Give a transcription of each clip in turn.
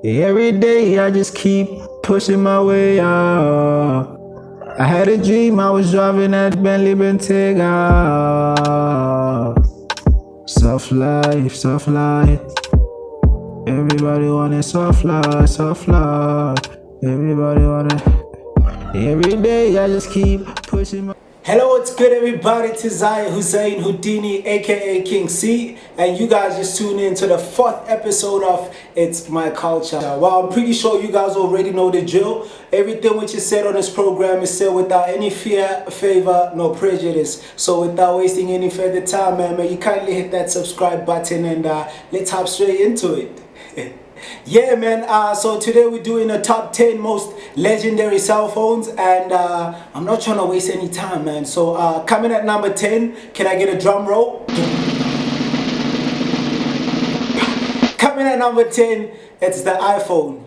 Every day I just keep pushing my way up. I had a dream, I was driving that Bentley Bentayga. Soft life, soft life. Everybody want it soft life, soft life. Everybody want it. Every day I just keep pushing my... Hello, what's good everybody? It's Isaiah Hussein Houdini, aka King C, and you guys just tuned in to the 4th episode of It's My Culture. Well, I'm pretty sure you guys already know the drill. Everything which is said on this program is said without any fear, favor, no prejudice. So without wasting any further time, man, you kindly hit that subscribe button and let's hop straight into it. Yeah, man, so today we're doing a top 10 most legendary cell phones, and I'm not trying to waste any time, man. So coming at number 10, can I get a drum roll? Coming at number 10, it's the iPhone.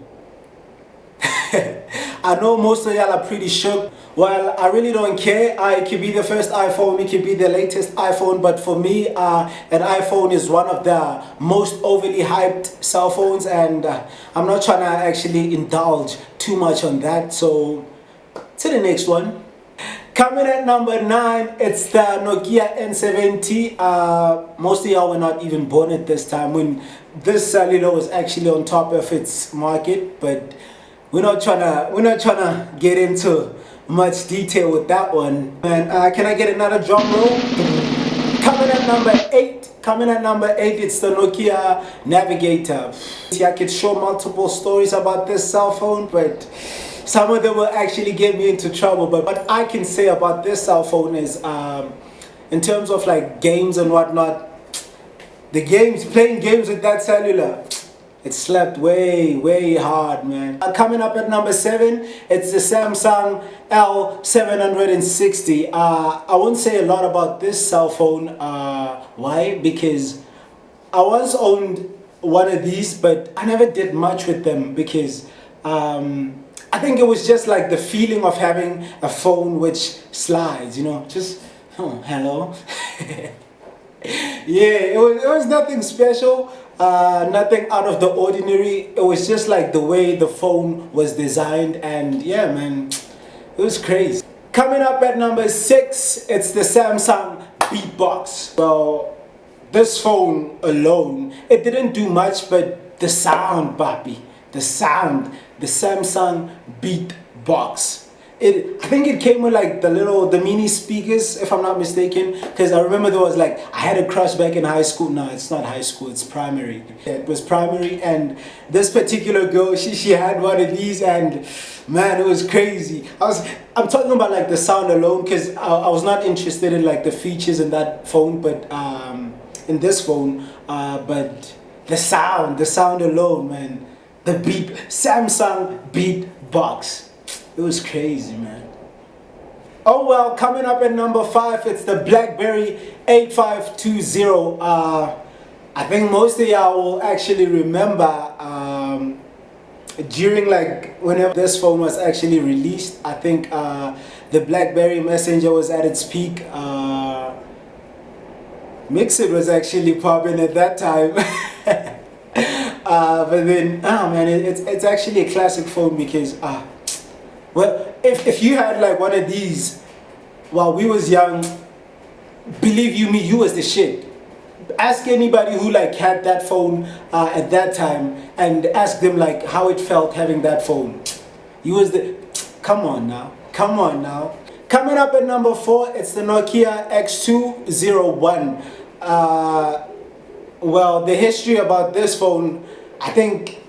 I know most of y'all are pretty shook. Well, I really don't care. It could be the first iPhone, it could be the latest iPhone, but for me, an iPhone is one of the most overly hyped cell phones, and I'm not trying to actually indulge too much on that. So, to the next one. Coming at number 9, it's the Nokia N70. Most of y'all were not even born at this time when this cellular was actually on top of its market, but we're not trying to get into much detail with that one. And can I get another drum roll? Coming at number 8. Coming at number 8, it's the Nokia Navigator. See, I could show multiple stories about this cell phone, but some of them will actually get me into trouble. But what I can say about this cell phone is, in terms of like games and whatnot, playing games with that cellular, it slapped way hard, man. Coming up at number 7, it's the Samsung L760. I won't say a lot about this cell phone. Why? Because I once owned one of these, but I never did much with them because I think it was just like the feeling of having a phone which slides, you know, just, oh, hello. Yeah, it was nothing special. Nothing out of the ordinary. It was just like the way the phone was designed, and yeah, man, it was crazy. Coming up at number 6, it's the Samsung Beatbox. Well, this phone alone, it didn't do much, but the sound, papi, the sound, the Samsung Beatbox. I think it came with like the mini speakers, if I'm not mistaken, because I remember there was like, I had a crush back in high school. No, it's not high school, it's primary. It was primary, and this particular girl, she had one of these, and man, it was crazy. I'm talking about like the sound alone, because I was not interested in like the features in that phone, but in this phone, but the sound alone, man, the Samsung Beatbox. It was crazy, man. Oh well, coming up at number 5, it's the BlackBerry 8520. I think most of y'all will actually remember during like whenever this phone was actually released. I think the BlackBerry Messenger was at its peak. Mixit was actually popping at that time. But then, man, it's actually a classic phone because well, if you had like one of these while we was young, believe you me, you was the shit. Ask anybody who like had that phone at that time and ask them like how it felt having that phone. You was the... Come on now. Come on now. Coming up at number 4, it's the Nokia X201. Well, the history about this phone, I think...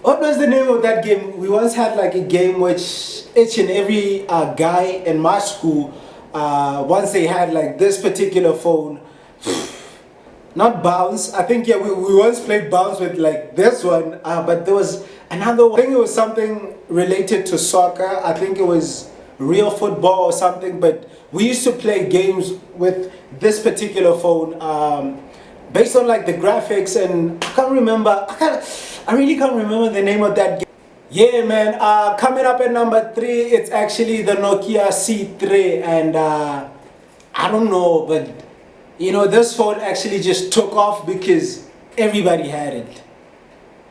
What was the name of that game? We once had like a game which each and every guy in my school, once they had like this particular phone, not Bounce. I think, yeah, we once played Bounce with like this one, but there was another one. I think it was something related to soccer. I think it was Real Football or something, but we used to play games with this particular phone based on like the graphics, and I really can't remember the name of that game. Yeah, man, coming up at number 3, it's actually the Nokia C3, and I don't know, but you know, this phone actually just took off because everybody had it.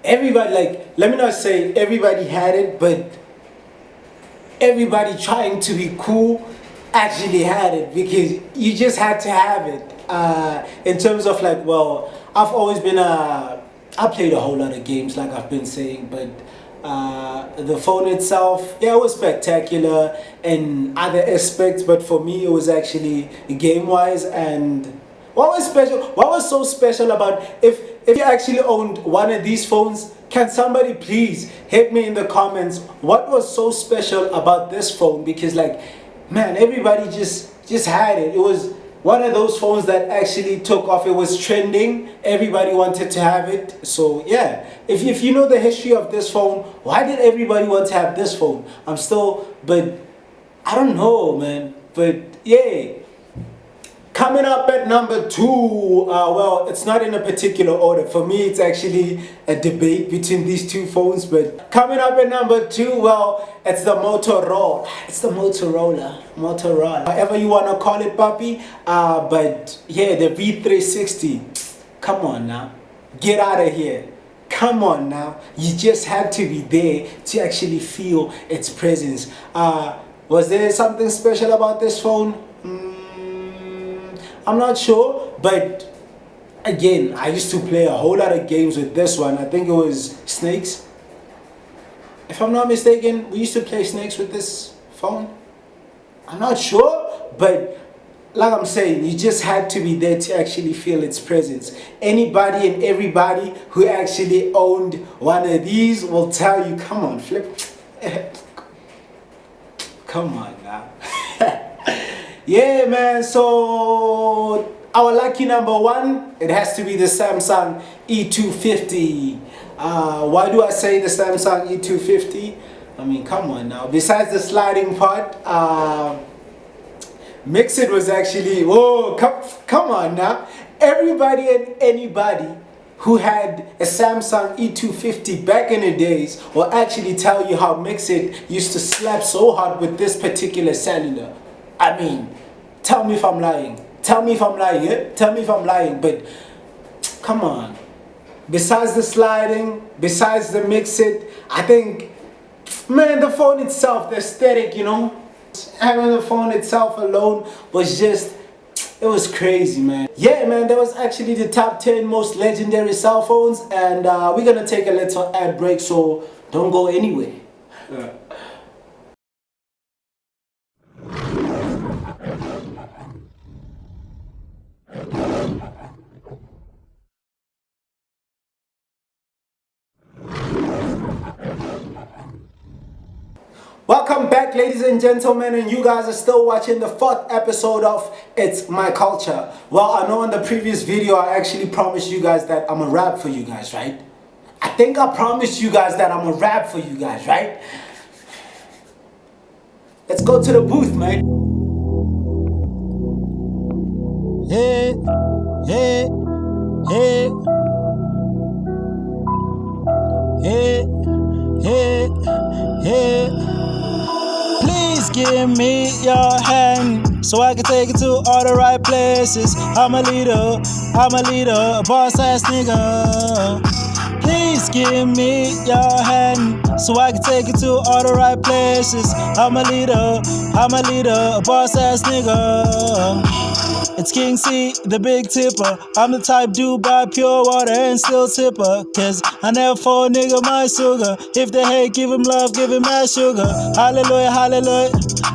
everybody, like, let me not say everybody had it, but everybody trying to be cool actually had it, because you just had to have it. In terms of like, well, I've always been I played a whole lot of games, like I've been saying, but the phone itself, yeah, it was spectacular in other aspects, but for me, it was actually game wise. And what was special? What was so special about, if you actually owned one of these phones? Can somebody please hit me in the comments? What was so special about this phone? Because like, man, everybody just had it. It was one of those phones that actually took off. It was trending. Everybody wanted to have it. So yeah, if you know the history of this phone, why did everybody want to have this phone? But I don't know, man. But yeah. Coming up at number 2, well, it's not in a particular order. For me, it's actually a debate between these two phones. But coming up at number 2, well, it's the Motorola. It's the Motorola. However you want to call it, puppy. But yeah, the V360. Come on now. Get out of here. Come on now. You just had to be there to actually feel its presence. Was there something special about this phone? I'm not sure, but again, I used to play a whole lot of games with this one. I think it was Snakes. If I'm not mistaken, we used to play Snakes with this phone. I'm not sure, but like I'm saying, you just had to be there to actually feel its presence. Anybody and everybody who actually owned one of these will tell you, come on, Flip. Come on now. Yeah, man, so our lucky number 1, it has to be the Samsung E250. Why do I say the Samsung E250? I mean, come on now. Besides the sliding part, Mixit was actually, whoa, come on now. Everybody and anybody who had a Samsung E250 back in the days will actually tell you how Mixit used to slap so hard with this particular cellular. I mean, tell me if I'm lying. Tell me if I'm lying. Yeah? Tell me if I'm lying. But come on. Besides the sliding, besides the Mixit, I think, man, the phone itself, the aesthetic, you know, having the phone itself alone was just, it was crazy, man. Yeah, man, that was actually the top 10 most legendary cell phones. And we're going to take a little ad break, so don't go anywhere. Welcome back, ladies and gentlemen, and you guys are still watching the 4th episode of It's My Culture. Well, I know in the previous video I actually promised you guys that I'm a rap for you guys, right? I think I promised you guys that I'm a rap for you guys, right? Let's go to the booth, man. Hey, hey, hey, hey, hey, hey. Please give me your hand so I can take it to all the right places. I'm a leader, a boss ass nigga. Please give me your hand so I can take it to all the right places. I'm a leader, a boss ass nigga. It's King C, the big tipper. I'm the type dude buy pure water and still tipper. Cause I never for a nigga my sugar. If they hate, give him love, give him mad sugar. Hallelujah, hallelujah.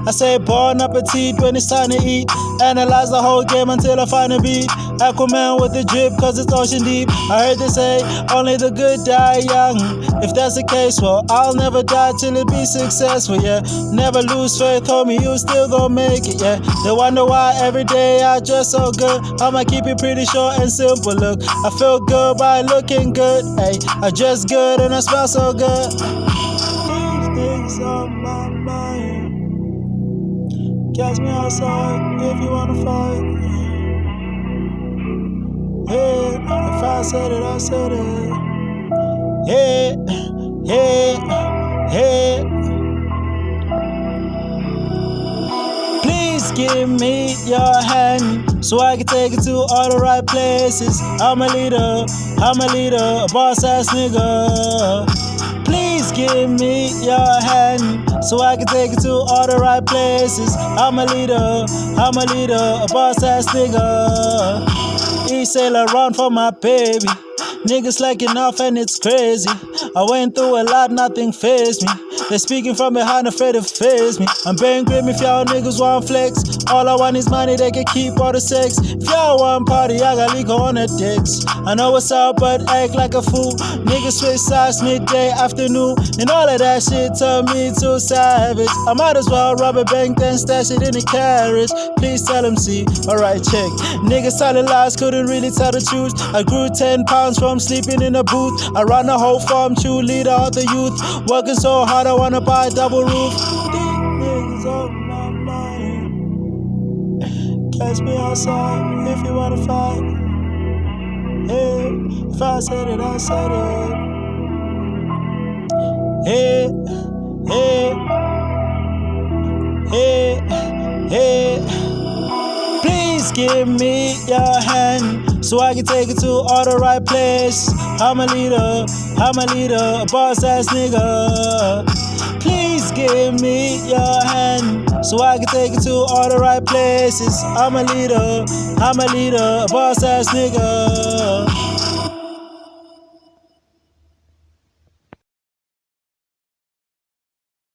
I say bon appetit when it's time to eat. Analyze the whole game until I find a beat. Aquaman with the drip cause it's ocean deep. I heard they say only the good die young. If that's the case, well, I'll never die till it be successful, yeah. Never lose faith, homie, you still gon' make it, yeah. They wonder why every day I dress so good. I'ma keep it pretty short and simple, look. I feel good by looking good, hey. I dress good and I smell so good. These things on my mind. Catch me outside if you wanna fight. Hey, if I said it, I said it. Hey, hey, hey. Please give me your hand so I can take it to all the right places. I'm a leader, a boss ass nigga. Please give me your hand so I can take it to all the right places. I'm a leader, a boss ass nigga. East sail around for my baby. Niggas slacking off and it's crazy. I went through a lot, nothing fazed me. They speaking from behind, afraid to face me. I'm being grim if y'all niggas want flex. All I want is money, they can keep all the sex. If y'all want party, I got liquor on the decks. I know what's up, but act like a fool. Niggas switch sides midday, afternoon, and all of that shit turned me to savage. I might as well rob a bank, then stash it in the carriage. Please tell them, see, alright, check. Niggas telling lies, couldn't really tell the truth. I grew 10 pounds from sleeping in a booth. I run a whole farm, true leader of the youth. Working so hard, I wanna buy a double roof. These niggas on my mind. Catch me outside if you wanna fight. Hey, if I said it, I said it. Hey, hey, hey, hey. Please give me your hand so I can take it to all the right place. I'm a leader, a boss ass nigga. Please give me your hand so I can take it to all the right places. I'm a leader, a boss ass nigga.